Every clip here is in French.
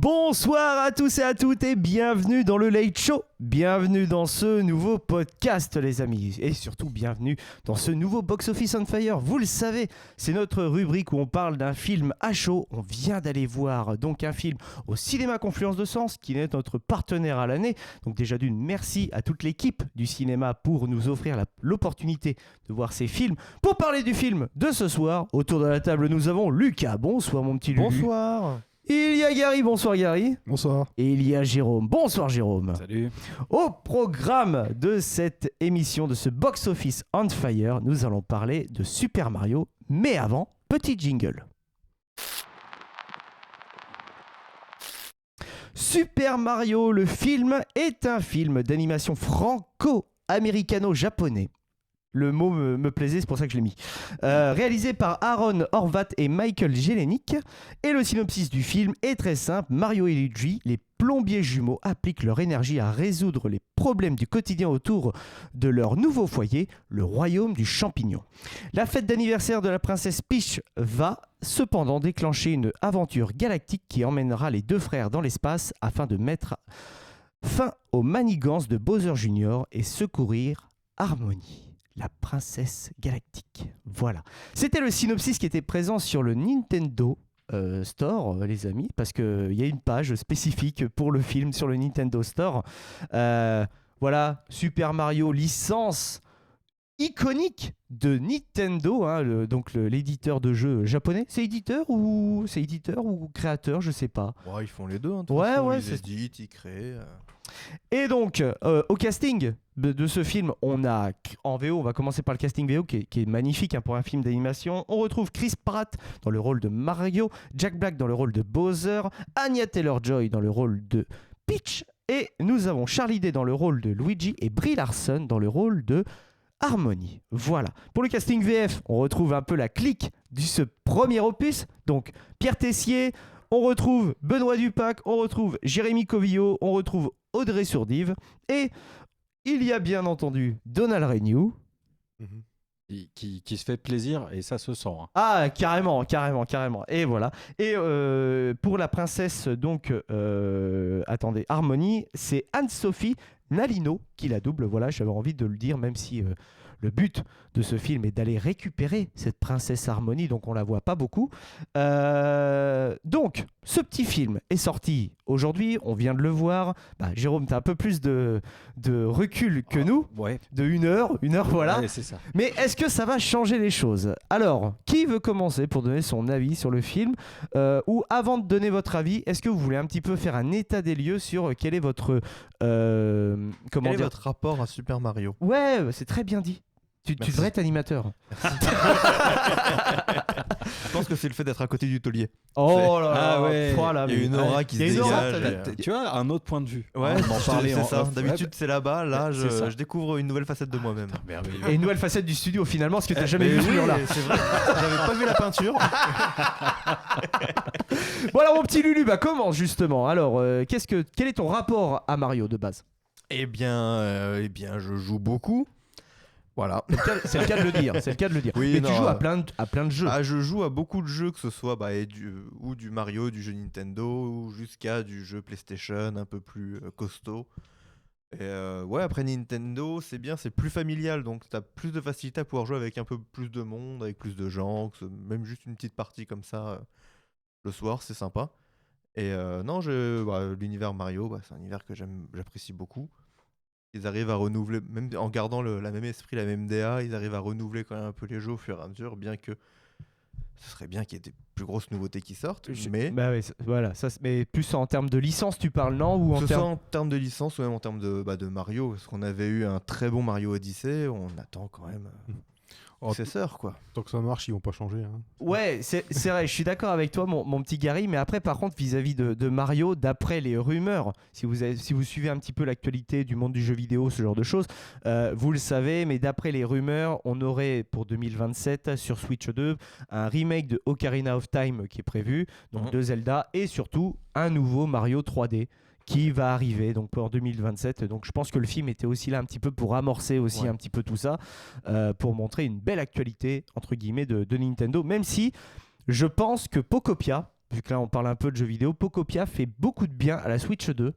Bonsoir à tous et à toutes et bienvenue dans le Late Show. Bienvenue dans ce nouveau podcast les amis et surtout bienvenue dans ce nouveau Box Office on Fire. Vous le savez, c'est notre rubrique où on parle d'un film à chaud. On vient d'aller voir donc un film au Cinéma Confluence de Sens qui est notre partenaire à l'année. Donc déjà d'une merci à toute l'équipe du cinéma pour nous offrir l'opportunité de voir ces films. Pour parler du film de ce soir, autour de la table nous avons Lucas. Bonsoir mon petit Lucas. Bonsoir. Il y a Gary, bonsoir Gary. Bonsoir. Et il y a Jérôme, bonsoir Jérôme. Salut. Au programme de cette émission, de ce Box Office on Fire, nous allons parler de Super Mario. Mais avant, petit jingle. Super Mario, le film, est un film d'animation franco-américano-japonais. Le mot me plaisait, c'est pour ça que je l'ai mis. Réalisé par Aaron Horvat et Michael Jelenic. Et le synopsis du film est très simple. Mario et Luigi, les plombiers jumeaux, appliquent leur énergie à résoudre les problèmes du quotidien autour de leur nouveau foyer, le royaume du champignon. La fête d'anniversaire de la princesse Peach va cependant déclencher une aventure galactique qui emmènera les deux frères dans l'espace afin de mettre fin aux manigances de Bowser Jr. et secourir Harmony, la princesse galactique. Voilà. C'était le synopsis qui était présent sur le Nintendo Store, les amis, parce qu'il y a une page spécifique pour le film sur le Nintendo Store. Voilà, Super Mario, licence iconique de Nintendo, hein, donc l'éditeur de jeux japonais. C'est éditeur ou créateur, je sais pas. Ouais, ils font les deux. Hein, ouais, ils éditent, ils créent. Et donc, au casting de ce film, on a en VO, on va commencer par le casting VO qui est magnifique hein, pour un film d'animation. On retrouve Chris Pratt dans le rôle de Mario, Jack Black dans le rôle de Bowser, Anya Taylor-Joy dans le rôle de Peach, et nous avons Charlie Day dans le rôle de Luigi et Brie Larson dans le rôle de Harmony. Voilà. Pour le casting VF, on retrouve un peu la clique de ce premier opus. Donc, Pierre Tessier, on retrouve Benoît Dupac, on retrouve Jérémy Covillo, on retrouve Audrey Sourdive et il y a bien entendu Donald Renew. Qui se fait plaisir et ça se sent. Hein. Ah, carrément. Et voilà. Et pour la princesse, donc, attendez, Harmony, c'est Anne-Sophie Nalino qui la double. Voilà, j'avais envie de le dire, même si le but de ce film est d'aller récupérer cette princesse Harmony, donc on la voit pas beaucoup. Donc, ce petit film est sorti aujourd'hui, on vient de le voir. Jérôme, tu as un peu plus de recul que nous, ouais. de une heure voilà. Ouais, c'est ça. Mais est-ce que ça va changer les choses? Alors, qui veut commencer pour donner son avis sur le film? Ou avant de donner votre avis, est-ce que vous voulez un petit peu faire un état des lieux sur quel est votre... Quel est votre rapport à Super Mario? Ouais, c'est très bien dit. Tu devrais être animateur. Je pense que c'est le fait d'être à côté du taulier. Oh là là, ah ouais. voilà, il y a une aura qui se dégage. Tu vois, un autre point de vue. Ouais, on en parlait c'est ça. off. D'habitude, c'est là-bas. Là, c'est je découvre une nouvelle facette de moi-même. Merveilleux. Et une nouvelle facette du studio finalement, parce que t'as jamais vu ce mur-là. C'est vrai. J'avais pas vu la peinture. Bon alors mon petit Lulu, commence justement. Alors, quel est ton rapport à Mario de base? Eh bien, je joue beaucoup. Voilà. C'est le cas de le dire. Oui, mais non, tu joues à plein de jeux. Je joue à beaucoup de jeux, que ce soit ou du Mario, du jeu Nintendo, ou jusqu'à du jeu PlayStation un peu plus costaud. Et après Nintendo, c'est bien, c'est plus familial, donc t'as plus de facilité à pouvoir jouer avec un peu plus de monde, avec plus de gens, même juste une petite partie comme ça le soir, c'est sympa. Et l'univers Mario, c'est un univers que j'apprécie beaucoup. Ils arrivent à renouveler, même en gardant la même esprit, la même DA, ils arrivent à renouveler quand même un peu les jeux au fur et à mesure, bien que ce serait bien qu'il y ait des plus grosses nouveautés qui sortent. Mais voilà, mais plus en termes de licence, tu parles, non? Ou soit en termes de licence ou même en termes de Mario, parce qu'on avait eu un très bon Mario Odyssey, on attend quand même successeur, quoi. Tant que ça marche, ils vont pas changer. Hein. Ouais, c'est vrai, je suis d'accord avec toi, mon petit Gary, mais après, par contre, vis-à-vis de Mario, d'après les rumeurs, si vous suivez un petit peu l'actualité du monde du jeu vidéo, ce genre de choses, vous le savez, mais d'après les rumeurs, on aurait pour 2027 sur Switch 2 un remake de Ocarina of Time qui est prévu, donc de Zelda, et surtout un nouveau Mario 3D qui va arriver donc pour 2027. Donc je pense que le film était aussi là un petit peu pour amorcer aussi un petit peu tout ça, pour montrer une belle actualité entre guillemets de Nintendo, même si je pense que Pocopia, vu que là on parle un peu de jeux vidéo, Pocopia fait beaucoup de bien à la Switch 2.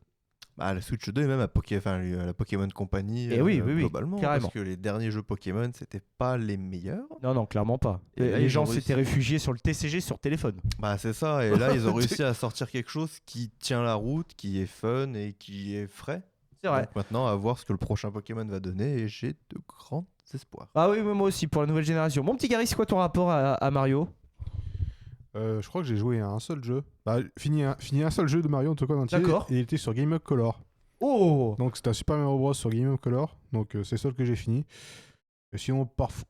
Bah, la Switch 2 et même à la Pokémon Company, Et oui, globalement, carrément. parce que les derniers jeux Pokémon, c'était pas les meilleurs. Non, clairement pas. Et là, Les ils gens ont s'étaient réussi. réfugiés sur le TCG sur téléphone. Bah, c'est ça, et là, ils ont réussi à sortir quelque chose qui tient la route, qui est fun et qui est frais. C'est vrai. Donc maintenant, à voir ce que le prochain Pokémon va donner, et j'ai de grands espoirs. Ah oui, mais moi aussi pour la nouvelle génération. Mon petit Gary, c'est quoi ton rapport à Mario? Je crois que j'ai joué à un seul jeu. Bah, fini un seul jeu de Mario en tout cas en entier. D'accord. Et il était sur Game Boy Color. Oh. Donc c'était un Super Mario Bros sur Game Boy Color. Donc c'est le seul que j'ai fini. Et sinon,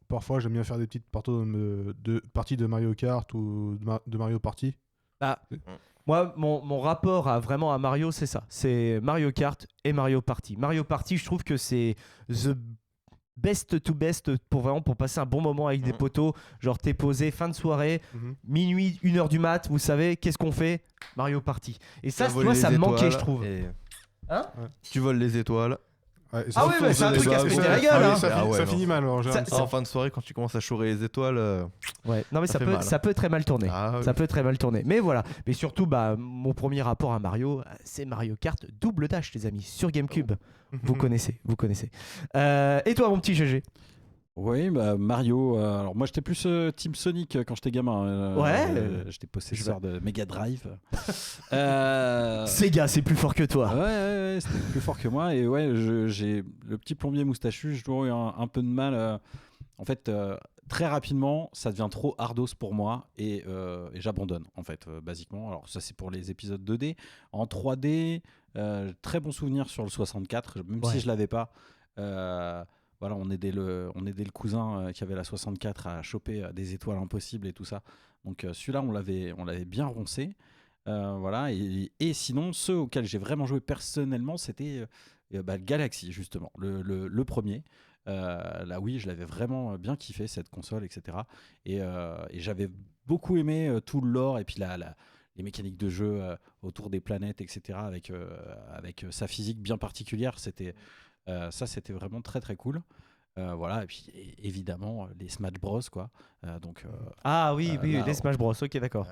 parfois j'aime bien faire des petites parties de Mario Kart ou de Mario Party. Bah, moi, mon rapport vraiment à Mario, c'est ça. C'est Mario Kart et Mario Party. Mario Party, je trouve que c'est the best to best pour passer un bon moment avec des potos. Genre, t'es posé, fin de soirée, minuit, 1h du mat, vous savez, qu'est-ce qu'on fait? Mario Party. Et ça, tu vois, ça me manquait, je trouve. Hein? Tu voles les étoiles. Ouais, Ah oui, mais c'est un truc à se péter la gueule. Hein. Ça finit mal en général. En fin de soirée, quand tu commences à chourer les étoiles, Ouais, non mais Ça fait mal. ça peut très mal tourner. ah, Ça peut très mal tourner. Mais voilà. Mais surtout, bah, mon premier rapport à Mario, c'est Mario Kart Double Dash, les amis, sur GameCube. Vous connaissez. Et toi, mon petit GG? Oui, bah Mario. Alors moi j'étais plus Team Sonic quand j'étais gamin. J'étais possesseur de Mega Drive. Sega, c'est plus fort que toi. Ouais, c'était plus fort que moi. Et ouais, j'ai le petit plombier moustachu, j'ai toujours eu un peu de mal. En fait, très rapidement, ça devient trop hardos pour moi et j'abandonne, en fait, basiquement. Alors, ça, c'est pour les épisodes 2D. En 3D, très bon souvenir sur le 64, même si je l'avais pas. Voilà, on aidait le cousin qui avait la 64 à choper des étoiles impossibles et tout ça. Donc, celui-là, on l'avait bien roncé. Voilà, et sinon, ceux auxquels j'ai vraiment joué personnellement, c'était le Galaxy, justement, le premier. Là, oui, je l'avais vraiment bien kiffé, cette console, etc. Et j'avais beaucoup aimé tout le lore et puis les mécaniques de jeu autour des planètes, etc. Avec sa physique bien particulière. C'était vraiment très, très cool. Voilà, et puis évidemment, les Smash Bros, quoi. Ah oui, là, les Smash Bros. Ok, d'accord.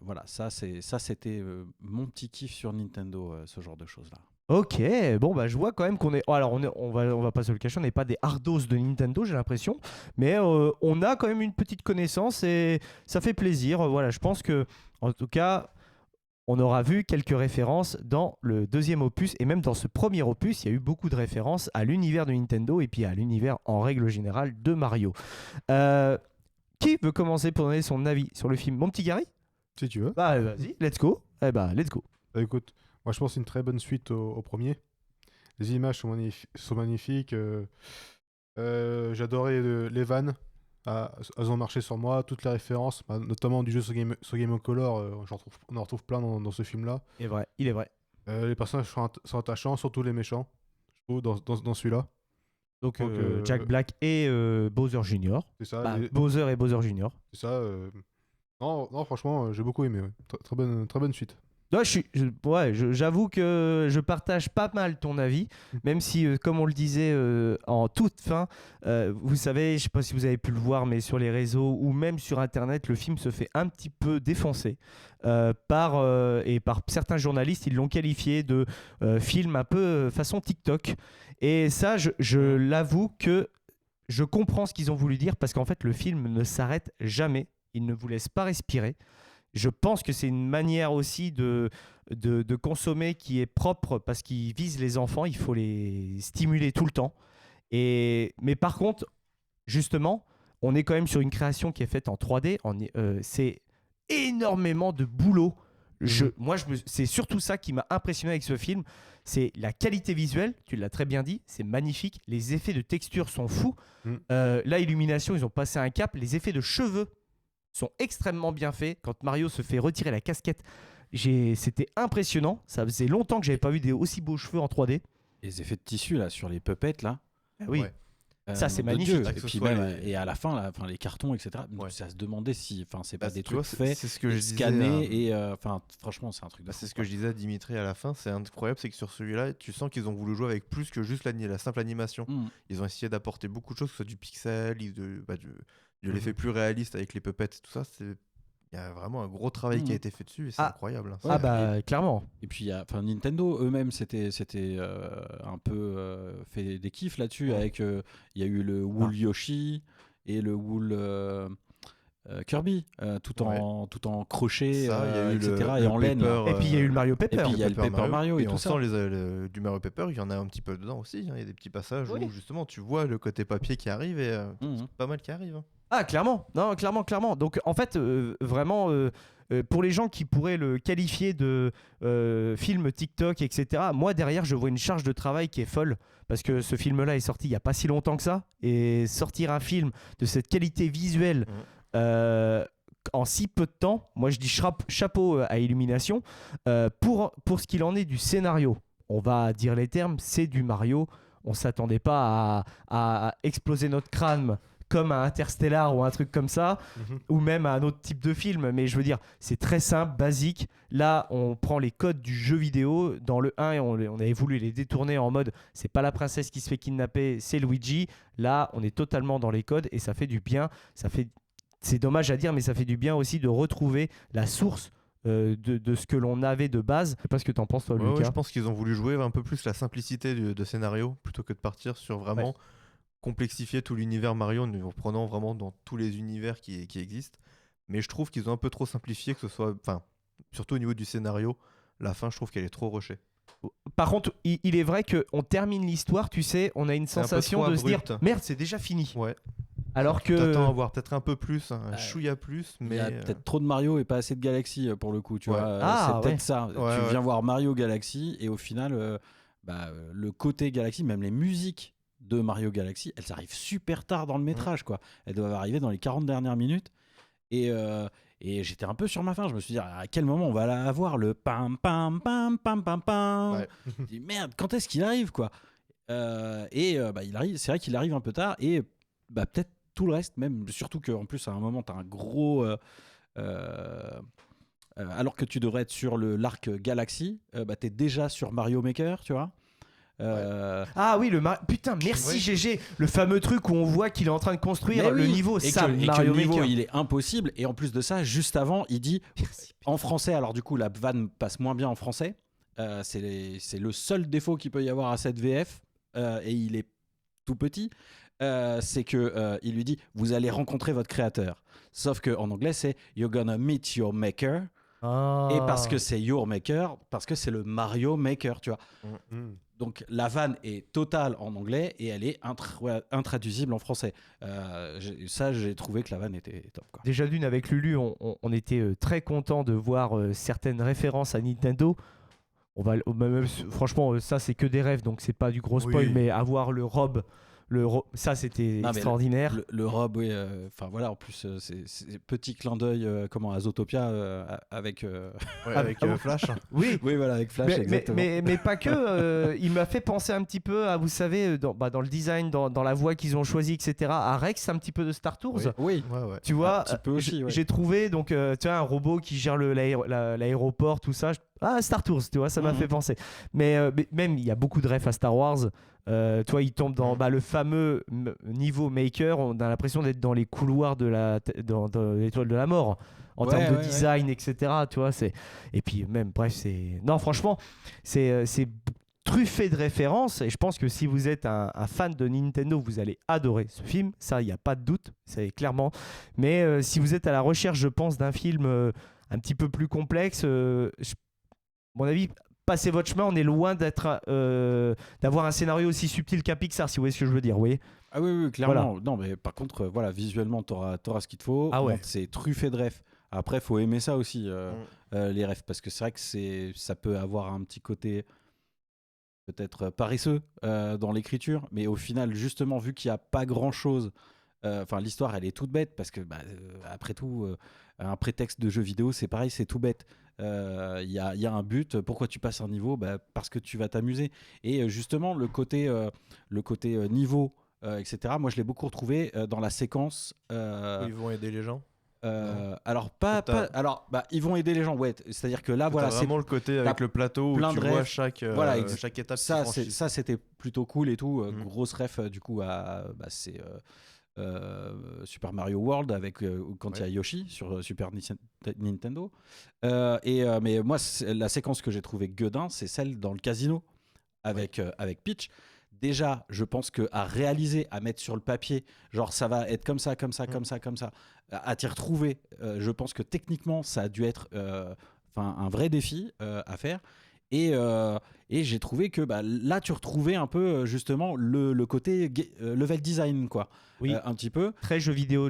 Voilà, ça c'était mon petit kiff sur Nintendo, ce genre de choses-là. Ok, bon bah je vois quand même qu'on est. Alors on va pas se le cacher, on n'est pas des hardos de Nintendo, j'ai l'impression, mais on a quand même une petite connaissance et ça fait plaisir. Voilà, je pense que en tout cas, on aura vu quelques références dans le deuxième opus et même dans ce premier opus, il y a eu beaucoup de références à l'univers de Nintendo et puis à l'univers en règle générale de Mario. Qui veut commencer pour donner son avis sur le film? Mon petit Gary? Si tu veux. Bah vas-y, let's go. Eh bah let's go. Bah, écoute, moi je pense que c'est une très bonne suite au premier. Les images sont magnifiques. J'adorais les vannes. Elles ont marché sur moi. Toutes les références, notamment du jeu sur Game Boy Color, on en retrouve plein dans ce film-là. Il est vrai. Les personnages sont attachants, surtout les méchants, je trouve, dans celui-là. Donc Jack Black et Bowser Jr. C'est ça. Bah, Bowser et Bowser Jr. C'est ça. Non, franchement, j'ai beaucoup aimé. Ouais. Très bonne suite. Ouais, j'avoue que je partage pas mal ton avis, même si, comme on le disait en toute fin, vous savez, je sais pas si vous avez pu le voir, mais sur les réseaux ou même sur Internet, le film se fait un petit peu défoncer par certains journalistes. Ils l'ont qualifié de film un peu façon TikTok. Et ça, je l'avoue que je comprends ce qu'ils ont voulu dire parce qu'en fait, le film ne s'arrête jamais. Il ne vous laisse pas respirer. Je pense que c'est une manière aussi de consommer qui est propre parce qu'il vise les enfants. Il faut les stimuler tout le temps. Mais par contre, justement, on est quand même sur une création qui est faite en 3D. C'est énormément de boulot. C'est surtout ça qui m'a impressionné avec ce film. C'est la qualité visuelle, tu l'as très bien dit, c'est magnifique. Les effets de texture sont fous. La illumination, ils ont passé un cap. Les effets de cheveux sont extrêmement bien faits. Quand Mario se fait retirer la casquette, c'était impressionnant. Ça faisait longtemps que j'avais pas vu des aussi beaux cheveux en 3D. Les effets de tissu là sur les puppets là. Oui. Ouais. Ça, c'est nom de magnifique. Dieu. Que Et ce puis soit même, et à la fin, les cartons, etc. Ouais. Ça se demandait si, c'est pas des tu vois, trucs faits, c'est ce que je disais, scannés et franchement, c'est un truc de c'est fou, ce que je disais à Dimitri à la fin, c'est incroyable, c'est que sur celui-là, tu sens qu'ils ont voulu jouer avec plus que juste la simple animation. Ils ont essayé d'apporter beaucoup de choses, que ce soit du pixel, de l'effet plus réaliste avec les puppets et tout ça. Il y a vraiment un gros travail qui a été fait dessus et c'est Ah. incroyable. Hein. Ah bah clairement. Et puis, Nintendo eux-mêmes, c'était un peu fait des kiffs là-dessus. Avec, il y a eu le Wool Yoshi et le Wool Kirby, tout en crochet, Ça, il y a eu etc. le et en laine. là. Paper, Et puis il y a eu le Mario Et Paper. puis il y a le Paper Mario et on tout sent ça. du Mario Paper, il y en a un petit peu dedans aussi. Hein. Il y a des petits passages Oui. où justement tu vois le côté papier qui arrive et Mhm. c'est pas mal qui arrive. Hein. Ah clairement, non clairement. Donc en fait vraiment pour les gens qui pourraient le qualifier de film TikTok etc. Moi derrière je vois une charge de travail qui est folle parce que ce film-là est sorti il y a pas si longtemps que ça et sortir un film de cette qualité visuelle en si peu de temps, moi je dis chapeau à Illumination pour ce qu'il en est du scénario. On va dire les termes, c'est du Mario. On s'attendait pas à exploser notre crâne comme un Interstellar ou un truc comme ça, ou même à un autre type de film. Mais je veux dire, c'est très simple, basique. Là, on prend les codes du jeu vidéo. Dans le 1, on avait voulu les détourner en mode, c'est pas la princesse qui se fait kidnapper, c'est Luigi. Là, on est totalement dans les codes et ça fait du bien. C'est dommage à dire, mais ça fait du bien aussi de retrouver la source de ce que l'on avait de base. Je sais pas ce que t'en penses, toi, Ouais, Lucas. je pense qu'ils ont voulu jouer un peu plus la simplicité de scénario plutôt que de partir sur vraiment complexifier tout l'univers Mario en reprenant vraiment dans tous les univers qui existent. Mais je trouve qu'ils ont un peu trop simplifié, que ce soit, enfin, surtout au niveau du scénario, la fin, je trouve qu'elle est trop rushée. Par contre, il est vrai qu'on termine l'histoire, tu sais, on a une C'est un peu sensation trop de se dire abrupt. merde, c'est déjà fini. Ouais. Alors Tu t'attends à que. voir peut-être un peu plus, un chouïa plus, Il mais y a peut-être trop de Mario et pas assez de Galaxy pour le coup, tu Ouais. vois. Ah, c'est peut-être ouais. ça. Ouais, Tu viens voir Mario Galaxy et au final, le côté Galaxy, même les musiques de Mario Galaxy, elles arrivent super tard dans le métrage, quoi. Elles doivent arriver dans les 40 dernières minutes. Et j'étais un peu sur ma faim. Je me suis dit, à quel moment on va avoir le pam pam pam pam pam pam. Ouais. Je me dis, merde, quand est-ce qu'il arrive, quoi. Il arrive. C'est vrai qu'il arrive un peu tard et peut-être tout le reste, même surtout qu'en plus à un moment t'as un gros alors que tu devrais être sur l'arc Galaxy, t'es déjà sur Mario Maker, tu vois. Ah oui, putain, merci Oui. GG. Le fameux truc où on voit qu'il est en train de construire Mais le oui. niveau. Et Ça, que Mario le niveau Maker. il est impossible. Et en plus de ça, juste avant, il dit en français. Alors du coup, la vanne passe moins bien en français. C'est le seul défaut qu'il peut y avoir à cette VF. Et il est tout petit. C'est que il lui dit vous allez rencontrer votre créateur. Sauf que en anglais c'est you're gonna meet your maker. Ah. Et parce que c'est your maker, parce que c'est le Mario Maker, tu vois. Donc la vanne est totale en anglais et elle est intraduisible en français. J'ai trouvé que la vanne était top, quoi. Déjà d'une avec Lulu, on était très content de voir certaines références à Nintendo. Franchement, ça c'est que des rêves, donc c'est pas du gros spoil, Oui. mais avoir le robe, ça c'était Non, mais extraordinaire. Le robe, oui. Enfin voilà, en plus, c'est petit clin d'œil à Zootopia avec. avec Flash. Oui. Oui, voilà, avec Flash, exactement. Mais pas que, il m'a fait penser un petit peu à, vous savez, dans le design, dans la voix qu'ils ont choisi, etc., à Rex, un petit peu de Star Tours. Oui. Ouais. Tu vois, Un petit peu aussi, ouais. j'ai trouvé donc, tu vois, un robot qui gère l'aéroport, tout ça. Ah, Star Tours, tu vois, ça m'a fait penser. Mais même, il y a beaucoup de refs à Star Wars. Tu vois, il tombe dans le fameux niveau Maker. On a l'impression d'être dans les couloirs dans l'étoile de la mort. En termes de design, etc. Tu vois, et puis même, bref, c'est... Non, franchement, c'est truffé de références. Et je pense que si vous êtes un fan de Nintendo, vous allez adorer ce film. Ça, il n'y a pas de doute, c'est clairement. Mais si vous êtes à la recherche, je pense, d'un film un petit peu plus complexe, à mon avis, passez votre chemin. On est loin d'avoir un scénario aussi subtil qu'un Pixar, si vous voyez ce que je veux dire. Vous voyez ? Ah oui, clairement. Voilà. Non, mais par contre, voilà, visuellement, t'auras ce qu'il te faut. Ah ouais. Bon, c'est truffé de refs. Après, faut aimer ça aussi, les refs, parce que c'est vrai que ça peut avoir un petit côté peut-être paresseux dans l'écriture, mais au final, justement, vu qu'il n'y a pas grand-chose, l'histoire, elle est toute bête, parce que, après tout, un prétexte de jeu vidéo, c'est pareil, c'est tout bête. Il y a un but. Pourquoi tu passes un niveau ? Parce que tu vas t'amuser. Et justement, le côté niveau, etc., moi, je l'ai beaucoup retrouvé dans la séquence... Ils vont aider les gens. Alors ils vont aider les gens, ouais. C'est-à-dire que là, voilà, T'as c'est vraiment le côté avec le plateau où plein tu de vois refs. chaque étape. ça c'était plutôt cool et tout. Grosse ref du coup Super Mario World avec quand il y a Yoshi sur Super Nintendo. Mais moi, la séquence que j'ai trouvée gueudin, c'est celle dans le casino avec Peach. Déjà, je pense qu'à réaliser, à mettre sur le papier, genre ça va être comme ça, comme ça, comme ça, comme ça, à t'y retrouver, je pense que techniquement, ça a dû être un vrai défi à faire. Et j'ai trouvé que là, tu retrouvais un peu justement le côté level design, quoi. Oui. Un petit peu. Très jeu vidéo.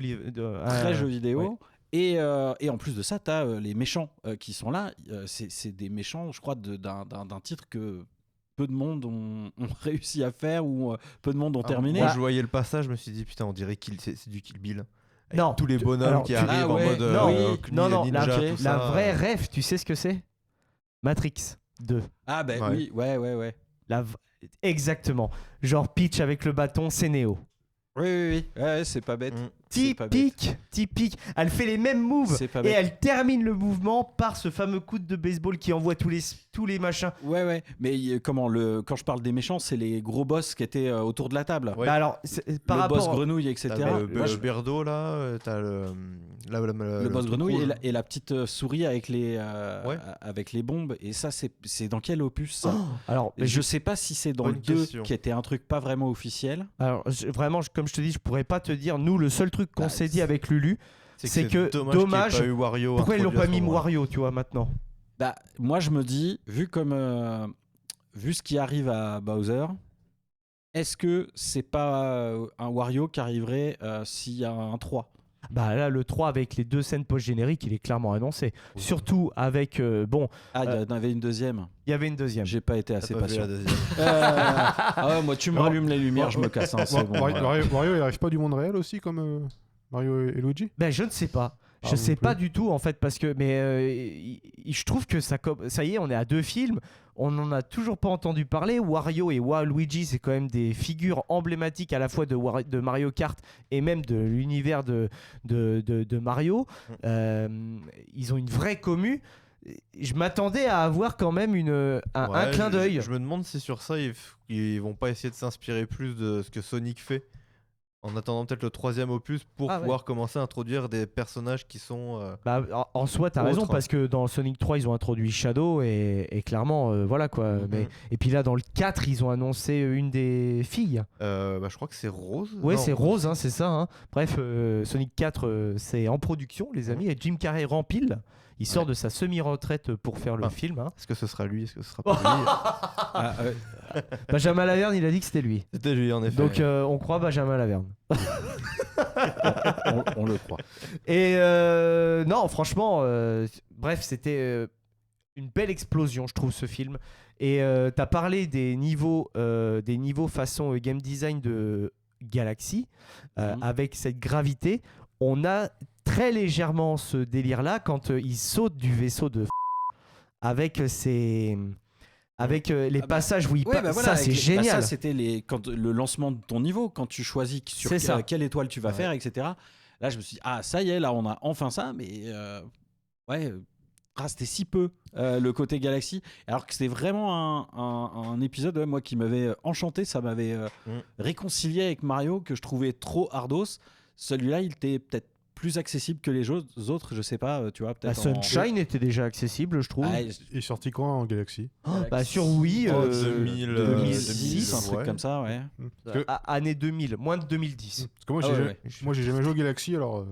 Très jeu vidéo. ouais. Et en plus de ça, tu as les méchants qui sont là. C'est des méchants, je crois, d'un titre que peu de monde ont réussi à faire ou peu de monde ont terminé. Moi, je voyais le passage, je me suis dit, putain, on dirait que c'est du Kill Bill. Avec Non. tous les bonhommes Alors, qui tu- arrivent Ah ouais, en mode non, ninja, la- tout La ça. vraie ref, tu sais ce que c'est? Matrix 2. Ah ben Ouais. oui, ouais. Exactement. Genre Peach avec le bâton, c'est Neo. Oui. Ouais, c'est pas bête. Mm. C'est pas bête. Typique. Elle fait les mêmes moves C'est pas et bête. elle termine le mouvement par ce fameux coup de baseball qui envoie tous les machins. Ouais. Mais quand je parle des méchants, c'est les gros boss qui étaient autour de la table. Ouais. Bah alors, par le rapport boss grenouille, etc. T'as le Moi, je- Berdo là, t'as le boss truc grenouille rouge. et la petite souris avec les bombes. Et ça, c'est dans quel opus ça alors, Je sais pas si c'est dans Bonne le 2 question. qui était un truc pas vraiment officiel. alors, vraiment, comme je te dis, je pourrais pas te dire. Nous, le seul truc qu'on s'est dit avec Lulu, c'est que dommage. qu'il y ait pas eu Wario Pourquoi ils l'ont introduit à pas ce mis moment-là. Wario, tu vois, maintenant? Moi, je me dis, vu ce qui arrive à Bowser, est-ce que c'est pas un Wario qui arriverait s'il y a un 3 ? Bah là, le 3 avec les 2 scènes post-génériques, il est clairement annoncé. Surtout avec... Ah, il y en avait une deuxième. il y avait une deuxième. J'ai pas été T'as assez pas vu patient. la deuxième. Moi, tu me Non. rallumes les lumières, je me casse. Hein, c'est bon, voilà. Mario, il arrive pas du monde réel aussi, comme Mario et Luigi? Ben, je ne sais pas. Ah, Je non sais plus. pas du tout en fait parce que je trouve que ça y est, on est à 2 films, on n'en a toujours pas entendu parler. Wario et Waluigi, c'est quand même des figures emblématiques à la fois de Mario Kart et même de l'univers de Mario. Ils ont une vraie commu. Je m'attendais à avoir quand même un Ouais, clin d'œil. Je me demande si sur ça, ils vont pas essayer de s'inspirer plus de ce que Sonic fait. En attendant peut-être le 3e opus pour Ah ouais. pouvoir commencer à introduire des personnages qui sont... Bah, en soi, t'as Autre. raison parce que dans Sonic 3, ils ont introduit Shadow et clairement, voilà quoi. Mhm. Et puis là, dans le 4, ils ont annoncé une des filles. je crois que c'est Rose. Ouais, Non, c'est Rose, hein, c'est ça. Hein. Bref, Sonic 4, c'est en production, les amis. Et Jim Carrey rempile. Il sort de sa semi-retraite pour faire le Ah. film. Hein. Est-ce que ce sera lui? Est-ce que ce sera pas Ah, Benjamin Laverne, il a dit que c'était lui. lui? C'était lui, en effet. Donc, on croit Benjamin Laverne. on le croit. Et non, franchement, bref, c'était une belle explosion, je trouve, ce film. Et t'as parlé des niveaux façon game design de Galaxy, avec cette gravité. On a très légèrement ce délire-là quand il saute du vaisseau de avec ses... Avec les passages où il Ouais, passe, voilà, ça c'est génial. ça, c'était le lancement de ton niveau, quand tu choisis sur C'est ça. quelle étoile tu vas Ouais. faire, etc. Là, je me suis dit, ah, ça y est, là, on a enfin ça, mais c'était si peu le côté Galaxy. Alors que c'était vraiment un épisode, moi, qui m'avait enchanté, ça m'avait réconcilié avec Mario, que je trouvais trop hardos. Celui-là, il était peut-être plus accessible que les autres, je sais pas, tu vois, La peut-être. en- Sunshine était déjà accessible, je trouve. Ah, Il est sorti quand en Galaxy? Bah, sur Wii, 2006, un truc ouais. comme ça, ouais. Parce que, année 2000, moins de 2010. parce que moi, Ah j'ai ouais, jamais, ouais. moi, j'ai jamais joué au Galaxy, alors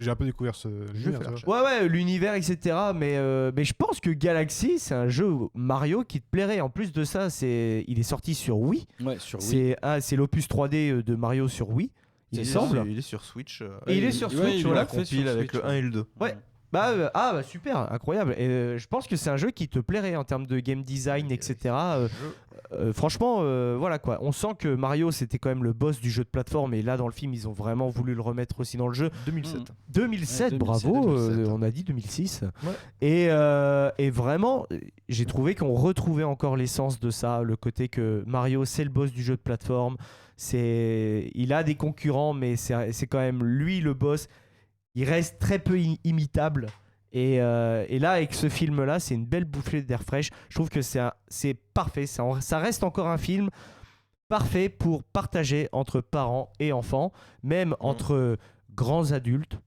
j'ai un peu découvert ce l'univers, faire tu ça. vois. Ouais, l'univers, etc. Mais je pense que Galaxy, c'est un jeu Mario qui te plairait. En plus de ça, il est sorti sur Wii. Ouais, sur Wii. C'est l'opus 3D de Mario sur Wii, il me semble. Il est sur Switch. Et il est sur Switch, il voilà. l'a fait sur compile avec Switch, le 1 et le 2. Ouais. Bah super, incroyable. Et je pense que c'est un jeu qui te plairait en termes de game design, etc. Franchement, voilà quoi. On sent que Mario, c'était quand même le boss du jeu de plateforme. Et là, dans le film, ils ont vraiment voulu le remettre aussi dans le jeu. 2007. 2007, Ouais, 2007, bravo, 2007. on a dit 2006. Ouais. Et vraiment, j'ai trouvé qu'on retrouvait encore l'essence de ça, le côté que Mario, c'est le boss du jeu de plateforme. Il a des concurrents, mais c'est quand même lui le boss. Il reste très peu imitable. Et là, avec ce film-là, c'est une belle bouffée d'air fraîche. Je trouve que c'est parfait. Ça reste encore un film parfait pour partager entre parents et enfants, même entre grands adultes,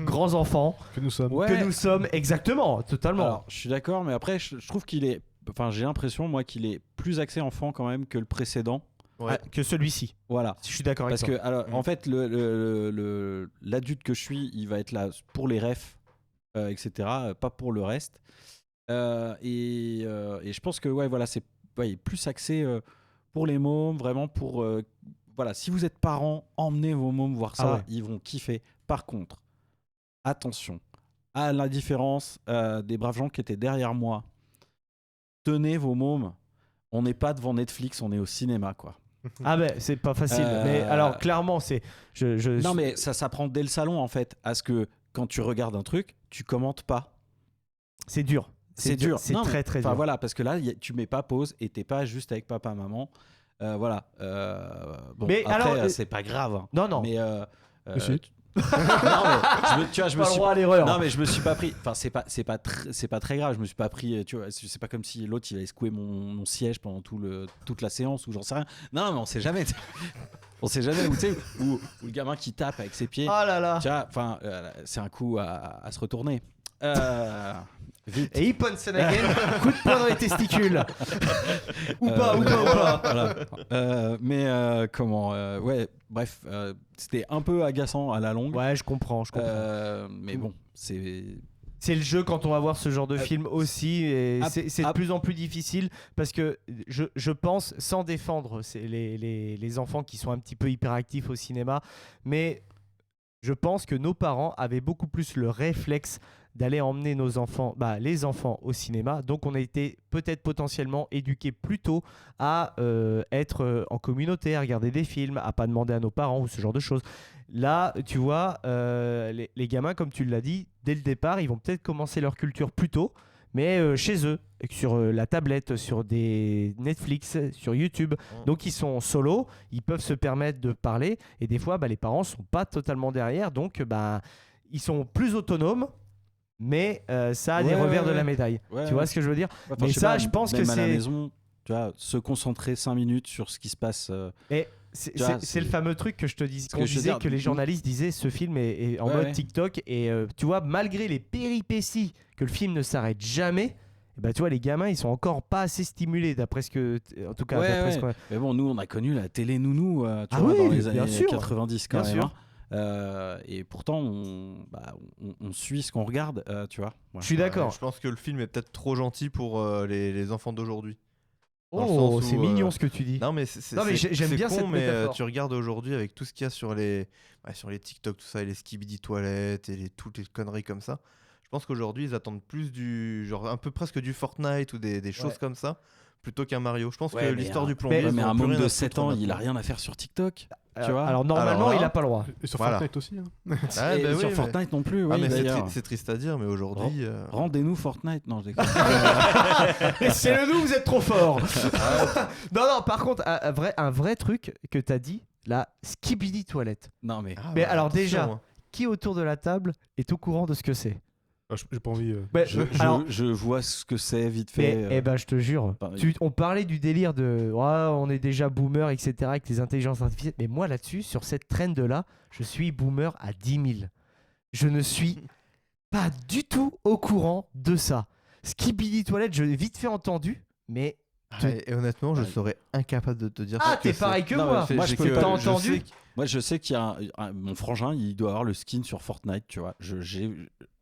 grands enfants, Que nous sommes. Ouais. que nous sommes exactement, totalement. Alors, je suis d'accord, mais après, je trouve qu'il est. Enfin, j'ai l'impression, moi, qu'il est plus axé enfant quand même que le précédent. Ouais. Ah, que celui-ci. Voilà. Je suis d'accord avec Parce toi. que, alors, en fait, l'adulte que je suis, il va être là pour les refs, etc., pas pour le reste. Et je pense que, ouais, voilà, il est plus axé pour les mômes, vraiment pour. Voilà, si vous êtes parents, emmenez vos mômes voir ça, ouais. ils vont kiffer. Par contre, attention, à la différence des braves gens qui étaient derrière moi, tenez vos mômes. On n'est pas devant Netflix, on est au cinéma, quoi. Ah ben c'est pas facile. Mais alors clairement c'est. Non, mais ça s'apprend dès le salon, en fait, à ce que quand tu regardes un truc, tu commentes pas. C'est dur. C'est dur. C'est Non, mais- très très Enfin dur. voilà, parce que là, tu mets pas pause et t'es pas juste avec papa, maman. Voilà. Bon, Mais après, alors, c'est pas grave. Hein. Non non. Mais Si. non, mais tu vois, je me Pas le suis. droit à l'erreur. Non, mais je me suis pas pris. Enfin, c'est pas très grave. Je me suis pas pris. Tu vois, c'est pas comme si l'autre il allait secouer mon siège pendant toute la séance ou j'en sais rien. Non, mais on sait jamais. On sait jamais. Ou tu sais, ou le gamin qui tape avec ses pieds. Ah là là. Tu vois, enfin, c'est un coup à se retourner. Vite. Et Hipponsenhagen, coup de poing dans les testicules. ou pas. Voilà. Mais comment ouais, bref, c'était un peu agaçant à la longue. Ouais, je comprends. Mais bon, c'est. C'est le jeu quand on va voir ce genre de film aussi, et c'est de ap- plus en plus difficile parce que je pense, sans défendre les enfants qui sont un petit peu hyperactifs au cinéma, mais je pense que nos parents avaient beaucoup plus le réflexe d'aller emmener nos enfants, les enfants au cinéma. Donc on a été peut-être potentiellement éduqués plus tôt à être en communauté, à regarder des films, à pas demander à nos parents ou ce genre de choses. Là, tu vois, les gamins, comme tu l'as dit, dès le départ, ils vont peut-être commencer leur culture plus tôt, mais chez eux, sur la tablette, sur des Netflix, sur YouTube. Donc ils sont solo, ils peuvent se permettre de parler, et des fois, les parents sont pas totalement derrière, donc ils sont plus autonomes. Mais ça a des revers de la médaille. Ouais, tu vois ce que je veux dire? Enfin, Mais je sais ça, pas, je pense même que à la c'est- maison, tu vois, se concentrer 5 minutes sur ce qui se passe. Et c'est Tu vois, c'est c'est- le fameux truc que je te dis, Ce qu'on que je veux disait, dire, que les nous- journalistes disaient ce film est en Ouais, mode ouais. TikTok, et tu vois, malgré les péripéties que le film ne s'arrête jamais, tu vois, les gamins ils sont encore pas assez stimulés d'après ce que, en tout cas, Ouais, d'après ce ouais. Mais bon, nous, on a connu la télé nounou, tu Ah vois, oui, dans les bien années sûr. 90 quand Bien même. sûr. Et pourtant, on suit ce qu'on regarde, tu vois. Je suis d'accord. Je pense que le film est peut-être trop gentil pour les enfants d'aujourd'hui. Dans le Oh, sens où, c'est mignon ce que tu dis. Non mais c'est Non, mais j'aime c'est bien con, cette mais métaphore. tu regardes aujourd'hui avec tout ce qu'il y a sur les TikTok, tout ça, et les skibidi toilettes et toutes les conneries comme ça. Je pense qu'aujourd'hui ils attendent plus du genre un peu presque du Fortnite ou des choses comme ça plutôt qu'un Mario. Je pense Ouais, que mais l'histoire un- du plombier, Ouais, mais ils ont un plus môme rien de à 7 foutre ans, il a maintenant. rien à faire sur TikTok. Tu vois. Alors normalement, Alors là- il a pas le droit. Et sur Voilà. Fortnite aussi. Hein. Ah, Et bah oui, sur mais- Fortnite non plus, oui, Ah, mais d'ailleurs. c'est triste à dire, mais aujourd'hui. Rendez-nous Fortnite. Non, je déconne. Laissez-le nous, vous êtes trop fort. non, par contre, un vrai truc que t'as dit, la skibidi toilette. Non, mais. Ah, Mais bah, alors attention, déjà, hein. qui autour de la table est au courant de ce que c'est? Ah, j'ai pas envie. Alors, Je vois ce que c'est vite fait. mais, je te jure, pareil. on parlait du délire de on est déjà boomer, etc., avec les intelligences artificielles. Mais moi, là-dessus, sur cette trend-là, je suis boomer à 10 000. Je ne suis pas du tout au courant de ça. Skibidi toilette, je l'ai vite fait entendu, mais. Et honnêtement, je serais incapable de te dire. Ah, ce que t'es c'est. pareil que Non, moi. mais moi, je peux T'as pas- entendu? Moi, je sais qu'il y a mon frangin, il doit avoir le skin sur Fortnite, tu vois.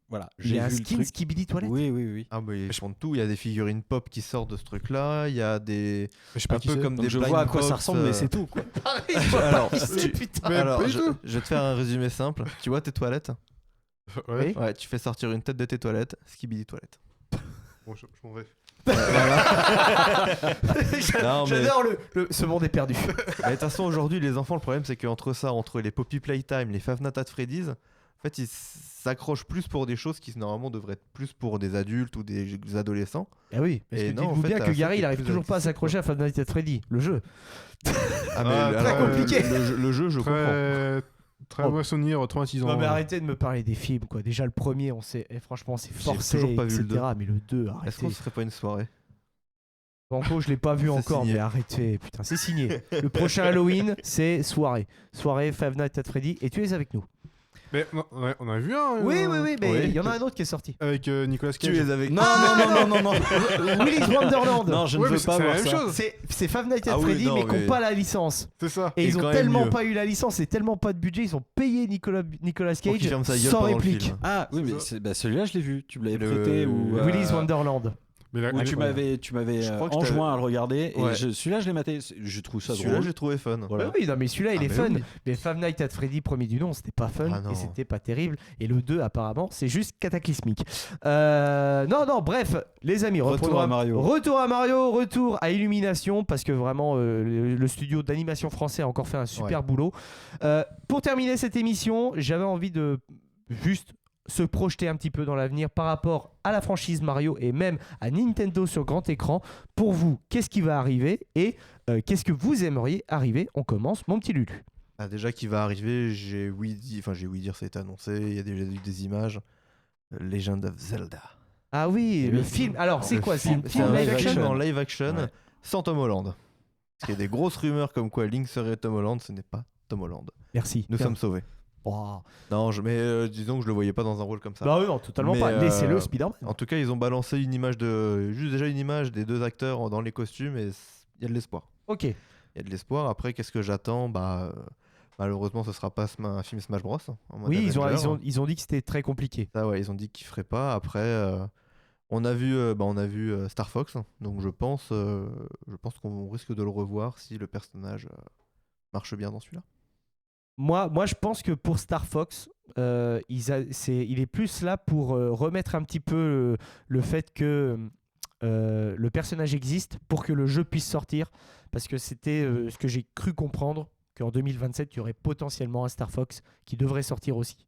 Voilà, Il y j'ai a un vu le skin truc. skibidi toilette. Oui. Ah, mais ils font tout. Il y a des figurines pop qui sortent de ce truc-là. Il y a des. Je sais pas Un qui peu c'est. comme Donc des je blind vois à quoi ça box, ressemble, mais c'est tout, quoi. Alors, putain. Mais Alors, pas du je, tout. je vais te faire un résumé simple. Tu vois tes toilettes? Ouais. Ouais, tu fais sortir une tête de tes toilettes. Skibidi toilettes. Bon, je m'en vais. Non, mais- J'adore ce monde est perdu. Mais de toute façon, aujourd'hui, les enfants, le problème, c'est qu'entre ça, entre les Poppy Playtime, les Five Nights at Freddy's, en fait, ils s'accrochent plus pour des choses qui normalement devraient être plus pour des adultes ou des adolescents. Ah oui, parce Et que non, en dites-vous fait, bien t'as que un Gary, truc il arrive plus toujours pas à accessible, s'accrocher à Five Nights at Freddy, le jeu. Ah, Ah, très compliqué. Le jeu, je comprends. Très Oh. mauvais souvenir, traumatisant. Non mais arrêtez de me parler des films, quoi. Déjà le premier, on sait, franchement, c'est J'ai forcé, toujours pas vu etc. le deux. Mais le 2, Est-ce arrêtez. qu'on se ferait pas une soirée? Banco, je l'ai pas vu C'est encore, signé. mais arrêtez, putain, c'est signé. Le prochain Halloween, c'est soirée. Soirée Five Nights at Freddy, et tu es avec nous. Mais on a vu un. Oui, mais oui. il y en a un autre qui est sorti. Avec Nicolas Tu Cage. es avec Non, non. Willy's Wonderland. Non, je ne Ouais, mais veux c'est pas la voir même ça. chose. C'est Five Nights at Ah oui, Freddy, non, mais qui mais- n'ont pas la licence. C'est ça. Et C'est ils ont quand même tellement mieux. pas eu la licence et tellement pas de budget, ils ont payé Nicolas Pour qu'il Cage ferme sa gueule sans pendant le réplique. film. Ah oui, C'est mais ça. celui-là, je l'ai vu. Tu me l'avais Le- prêté ou Willy's Wonderland. Mais ou tu m'avais Je crois que je enjoint à le regarder. Ouais. Et celui-là, je l'ai maté. Je trouve ça Celui-là, drôle. j'ai trouvé fun. Voilà. Oui, non, mais celui-là, il Ah, est mais fun. oui. Mais Five Nights at Freddy, premier du nom, c'était pas fun Ah non. et c'était pas terrible. Et le 2, apparemment, c'est juste cataclysmique. Non, bref, les amis, Retour à Mario. Retour à Illumination, parce que vraiment, le studio d'animation français a encore fait un super boulot. Pour terminer cette émission, j'avais envie de juste se projeter un petit peu dans l'avenir par rapport à la franchise Mario et même à Nintendo sur grand écran. Pour vous, qu'est-ce qui va arriver et qu'est-ce que vous aimeriez arriver? On commence, mon petit Lulu. Ah, déjà qui va arriver, j'ai ouï dire, ça a été annoncé, il y a déjà eu des images. Legend of Zelda. Ah oui, le film. Alors, c'est Le quoi? C'est film, un c'est film un live film action? en live action Ouais. sans Tom Holland. Parce qu'il y a des grosses rumeurs comme quoi Link serait Tom Holland, ce n'est pas Tom Holland. Merci. Nous sommes sauvés. Oh. Non, mais disons que je le voyais pas dans un rôle comme ça. Bah oui, non, totalement Mais, pas. Laissez-le, Spider-Man. En tout cas, ils ont balancé une image juste déjà une image des deux acteurs dans les costumes et il y a de l'espoir. Ok. Il y a de l'espoir. Après, qu'est-ce que j'attends? Malheureusement, ce sera pas un film Smash Bros. En mode Oui, Avenger. ils ont dit que c'était très compliqué. Ça, ouais, ils ont dit qu'ils feraient pas. Après, on a vu Star Fox, donc je pense qu'on risque de le revoir si le personnage marche bien dans celui-là. Moi, je pense que pour Star Fox, il est plus là pour remettre un petit peu le fait que le personnage existe pour que le jeu puisse sortir. Parce que c'était ce que j'ai cru comprendre, qu'en 2027, il y aurait potentiellement un Star Fox qui devrait sortir aussi.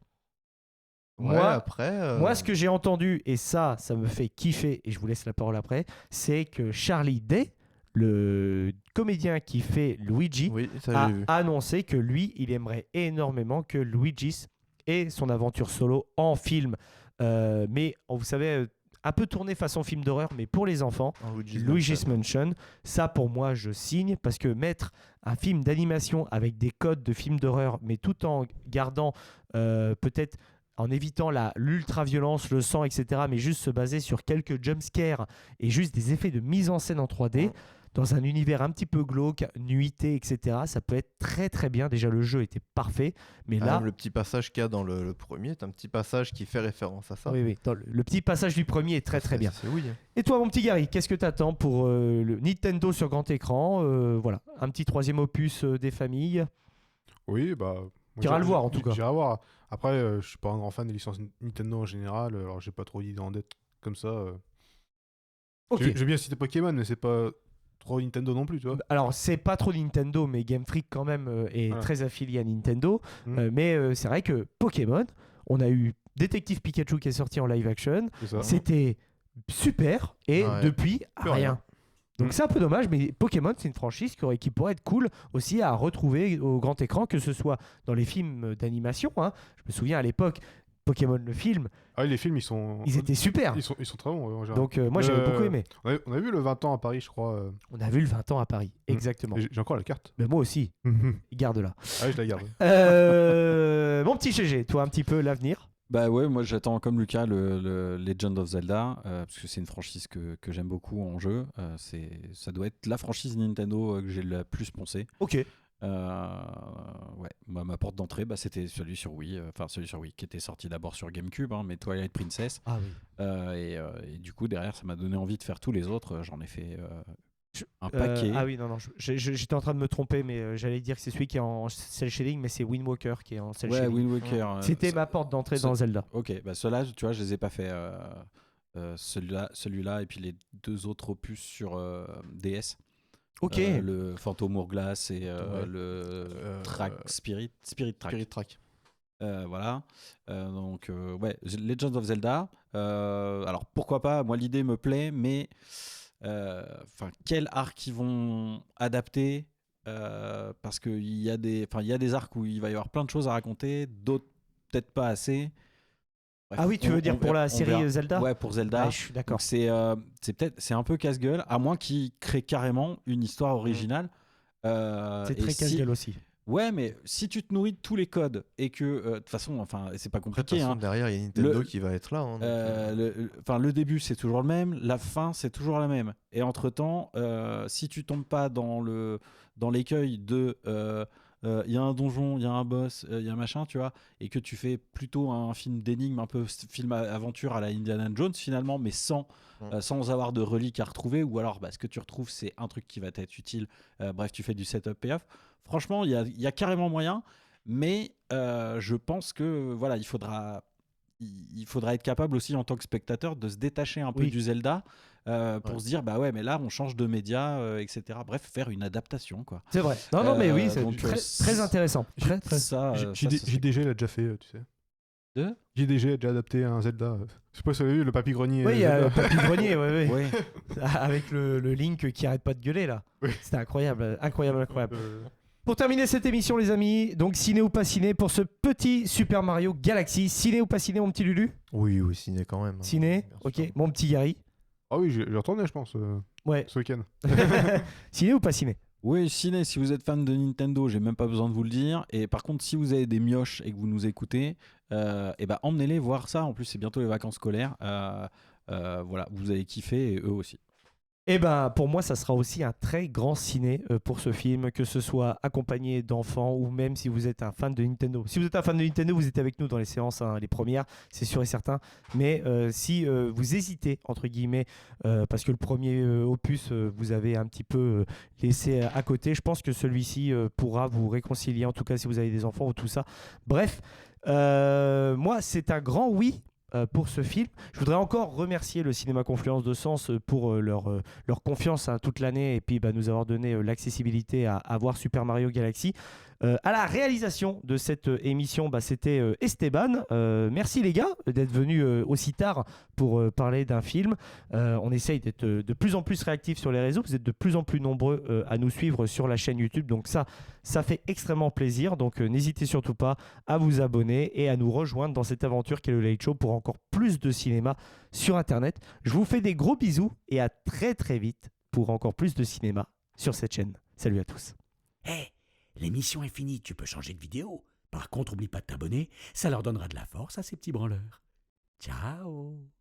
Ouais, Moi, après, Moi, ce que j'ai entendu, et ça me fait kiffer, et je vous laisse la parole après, c'est que Charlie Day, le comédien qui fait Luigi, oui, ça a j'ai vu. annoncé que lui, il aimerait énormément que Luigi's ait son aventure solo en film. Mais vous savez, un peu tourné façon film d'horreur, mais pour les enfants. Luigi's Mansion, ça pour moi je signe, parce que mettre un film d'animation avec des codes de film d'horreur, mais tout en gardant peut-être en évitant l'ultra-violence, le sang, etc., mais juste se baser sur quelques jumpscares et juste des effets de mise en scène en 3D, dans un univers un petit peu glauque, nuité, etc., ça peut être très très bien. Déjà le jeu était parfait, mais là... le petit passage qu'il y a dans le premier est un petit passage qui fait référence à ça. Oui, le petit passage du premier est très très bien. C'est oui. Et toi, mon petit Gary, qu'est-ce que tu attends pour le Nintendo sur grand écran? Voilà, un petit troisième opus des familles. Oui, bah. moi, T'iras le voir, en tout cas. J'irai voir. Après, je suis pas un grand fan des licences Nintendo en général, alors j'ai pas trop d'idées en tête comme ça. Ok. J'aime bien citer Pokémon, mais c'est pas trop Nintendo non plus, tu vois. Alors, c'est pas trop Nintendo, mais Game Freak quand même est Voilà. très affilié à Nintendo. Mhm. Mais c'est vrai que Pokémon, on a eu Détective Pikachu qui est sorti en live action. C'est ça. C'était super et Ouais. depuis, Plus rien. rien. Donc Mhm. c'est un peu dommage, mais Pokémon, c'est une franchise qui pourrait être cool aussi à retrouver au grand écran, que ce soit dans les films d'animation. Hein. Je me souviens à l'époque, Pokémon le film, Ah oui, les films, ils étaient super. Ils sont très bons, en général. Donc moi j'avais beaucoup aimé. On a vu le 20 ans à Paris, je crois. On a vu le 20 ans à Paris, exactement. Et j'ai encore la carte. Mais moi aussi, garde-la. Ah oui, je la garde. Mon petit GG, toi un petit peu l'avenir. Bah ouais, moi j'attends comme Lucas le Legend of Zelda, parce que c'est une franchise que j'aime beaucoup en jeu. Ça doit être la franchise Nintendo que j'ai le plus poncé. Ok. Ouais, ma porte d'entrée, c'était celui sur Wii, qui était sorti d'abord sur GameCube, hein, mais Twilight Princess. Ah oui. Et du coup, derrière, ça m'a donné envie de faire tous les autres. J'en ai fait un paquet. Ah oui, non, j'étais en train de me tromper, mais j'allais dire que c'est celui qui est en cell shading, mais c'est Wind Walker qui est en cell Ouais, shading. Wind Waker. C'était ma porte d'entrée dans Zelda. Ok, bah ceux-là, tu vois, je les ai pas fait. Celui-là, et puis les deux autres opus sur DS. Ok. Le Phantom Hourglass et le Track Spirit Track. Spirit Track. Voilà. Donc, ouais, Legend of Zelda. Alors, pourquoi pas? Moi, l'idée me plaît, mais quel arc ils vont adapter? Parce qu'il y a des arcs où il va y avoir plein de choses à raconter, d'autres peut-être pas assez. Bref, Ah oui, tu veux dire pour la série verra. Zelda? Ouais, pour Zelda. Ah, je suis d'accord. Donc c'est un peu casse-gueule, à moins qu'ils créent carrément une histoire originale. C'est et très si- casse-gueule aussi. Ouais, mais si tu te nourris de tous les codes et que de toute façon, enfin, c'est pas Après, de toute compliqué. façon, Hein. derrière, il y a Nintendo Le- qui va être là. Hein, donc, Le début c'est toujours le même, la fin c'est toujours la même. Et entre temps, si tu tombes pas dans l'écueil de il y a un donjon, il y a un boss, il y a un machin, tu vois, et que tu fais plutôt un film d'énigme, un peu film aventure à la Indiana Jones finalement, mais sans avoir de reliques à retrouver, ou alors ce que tu retrouves c'est un truc qui va t'être utile. Bref, tu fais du setup payoff. Franchement, il y a carrément moyen, mais je pense que voilà, il faudra être capable aussi en tant que spectateur de se détacher un peu Oui. du Zelda pour Ouais. se dire bah ouais, mais là on change de média, etc. Bref, faire une adaptation quoi. C'est vrai. Non, mais oui, c'est donc, très intéressant. Très, très... Ça, ça, JDG l'a déjà fait, tu sais. De JDG a déjà adapté un Zelda. Je sais pas si vous avez vu, le Papy Grenier. Oui, il y a Zelda. Papy Grenier, ouais. Ouais. Avec le Link qui arrête pas de gueuler là. Oui. C'était incroyable. Euh, Pour terminer cette émission, les amis, donc ciné ou pas ciné pour ce petit Super Mario Galaxy. Ciné ou pas ciné, mon petit Lulu? Oui, ciné quand même. hein, Ciné, bien ok. sûr. Mon petit Gary? Ah oui, j'ai retourné, je pense, Ouais. ce week-end. Ciné ou pas ciné? Oui, ciné, si vous êtes fan de Nintendo, j'ai même pas besoin de vous le dire. Et par contre, si vous avez des mioches et que vous nous écoutez, emmenez-les voir ça. En plus, c'est bientôt les vacances scolaires. Voilà, vous allez kiffer et eux aussi. Eh ben, pour moi, ça sera aussi un très grand ciné pour ce film, que ce soit accompagné d'enfants ou même si vous êtes un fan de Nintendo. Si vous êtes un fan de Nintendo, vous êtes avec nous dans les séances, hein, les premières, c'est sûr et certain. Mais si vous hésitez, entre guillemets, parce que le premier opus, vous avez un petit peu laissé à côté, je pense que celui-ci pourra vous réconcilier, en tout cas si vous avez des enfants ou tout ça. Bref, moi, c'est un grand oui pour ce film. Je voudrais encore remercier le Cinéma Confluence de Sens pour leur confiance toute l'année et puis nous avoir donné l'accessibilité à voir Super Mario Galaxy. À la réalisation de cette émission, c'était Esteban. Merci les gars d'être venus aussi tard pour parler d'un film. On essaye d'être de plus en plus réactifs sur les réseaux. Vous êtes de plus en plus nombreux à nous suivre sur la chaîne YouTube. Donc ça fait extrêmement plaisir. Donc n'hésitez surtout pas à vous abonner et à nous rejoindre dans cette aventure qu'est le Late Show pour encore plus de cinéma sur Internet. Je vous fais des gros bisous et à très très vite pour encore plus de cinéma sur cette chaîne. Salut à tous. Hé, l'émission est finie, tu peux changer de vidéo. Par contre, oublie pas de t'abonner, ça leur donnera de la force à ces petits branleurs. Ciao.